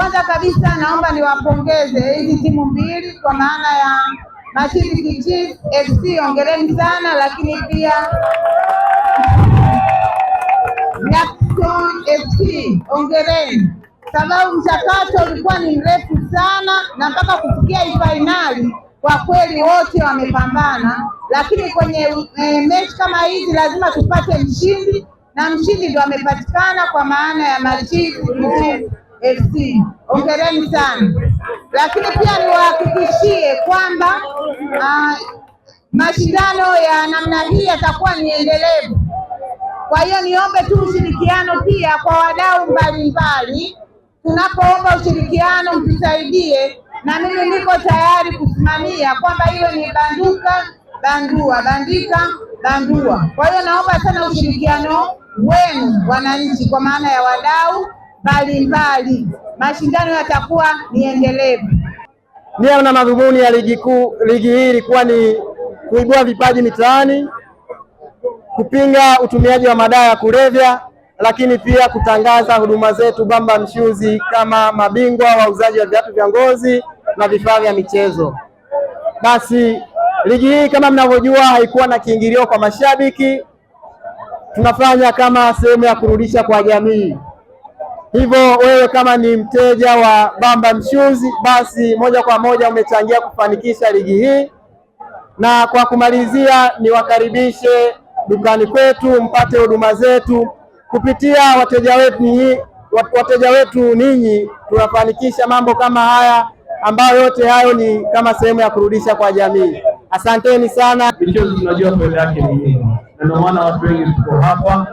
Kwanza kabisa naomba niwapongeze hizi timu mbili kwa maana ya Mashariki Chiefs FC, ongereni sana, lakini pia Jackson FC ongereni, sababu mchakato ulikuwa ni mrefu sana na mpaka kufikia hii fainali kwa kweli wote wamepambana, lakini kwenye mechi kama hizi lazima tupate mshindi na mshindi ndio amepatikana kwa maana ya Mashariki FC. Ongereni sana, lakini pia niwahakikishie kwamba mashindano ya namna hii yatakuwa ni endelevu. Kwa hiyo niombe tu ushirikiano pia kwa wadau mbalimbali. Tunapoomba ushirikiano mtusaidie, na mimi niko tayari kusimamia kwamba hiyo ni banduka bandua, bandika bandua. Kwa hiyo naomba sana ushirikiano wenu wananchi, kwa maana ya wadau mbalimbali. Mashindano yatakuwa ni endelevu. Nia na madhumuni ya ligi hii ilikuwa ni kuibua vipaji mitaani, kupinga utumiaji wa madawa ya kulevya, lakini pia kutangaza huduma zetu Bamba Shoes kama mabingwa wauzaji wa viatu vya ngozi na vifaa vya michezo. Basi ligi hii kama mnavyojua haikuwa na kiingilio kwa mashabiki, tunafanya kama sehemu ya kurudisha kwa jamii. Hivyo wewe kama ni mteja wa Bamba Shoes, basi moja kwa moja umechangia kufanikisha ligi hii. Na kwa kumalizia, niwakaribishe dukani kwetu mpate huduma zetu kupitia wateja wetu ninyi. Tunafanikisha mambo kama haya ambayo yote hayo ni kama sehemu ya kurudisha kwa jamii. Asanteni sana. Michezo tunajua faida yake ni nini, na ndio maana watu wengi tuko hapa.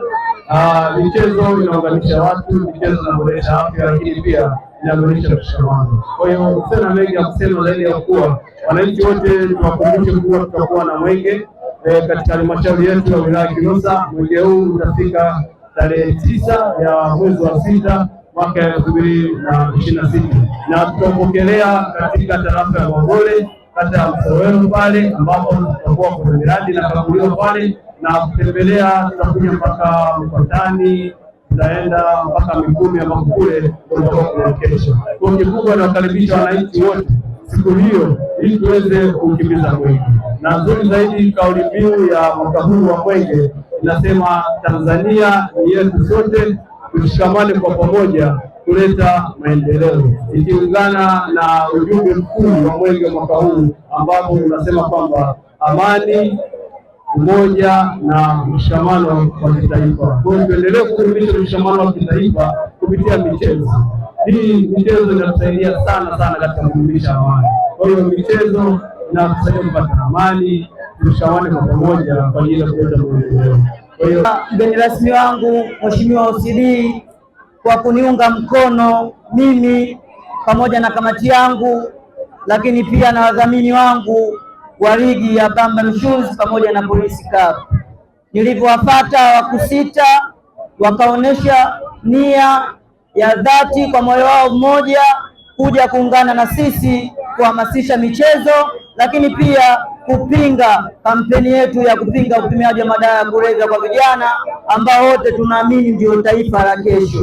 Michezo inaunganisha watu, michezo inaboresha afya, lakini pia inaboresha mshikamano. Kwa hiyo sina mengi ya kusema zaidi ya kuwa wananchi wote tuwakumbushe kuwa tutakuwa na mwenge katika halmashauri yetu ya wilaya Kilosa. Mwenge huu utafika tarehe 9 ya mwezi wa 6 mwaka 2026 na tutapokelea katika tarafa ya Magole, kata ya Msowero pale ambapo tutakuwa kuna miradi na kaguliwa pale, na kutembelea tutakuja mpaka Mkotani, tutaenda mpaka Mikumi ambapo kule tutakuwa kuna kesho. Kwa kikubwa nawakaribisha wananchi wote siku hiyo ili tuweze kukimbiza mwenge. Na nzuri zaidi, kauli mbiu ya mwaka huu wa mwenge inasema Tanzania ni yetu sote, tushikamane kwa pamoja kuleta maendeleo, ikiungana na ujumbe mkuu wa mwenge mwaka huu ambapo unasema kwamba amani, umoja na mshikamano wa kitaifa. Kwa hiyo tuendelee kudumisha mshikamano wa kitaifa kupitia michezo. Hii michezo inatusaidia sana sana katika kudumisha amani. Kwa hiyo michezo inatusaidia kupata amani, mshikamano kwa pamoja kwa ajili ya kuleta maendeleo. Kwa hiyo mgeni rasmi wangu Mheshimiwa OCD kwa kuniunga mkono mimi pamoja na kamati yangu, lakini pia na wadhamini wangu wa ligi ya Bamba Shoes pamoja na Police Cup. Nilipowapata wakusita, wakaonesha nia ya dhati kwa moyo wao mmoja kuja kuungana na sisi kuhamasisha michezo, lakini pia kupinga kampeni yetu ya kupinga utumiaji wa madawa ya kulevya kwa vijana ambao wote tunaamini ndio taifa la kesho.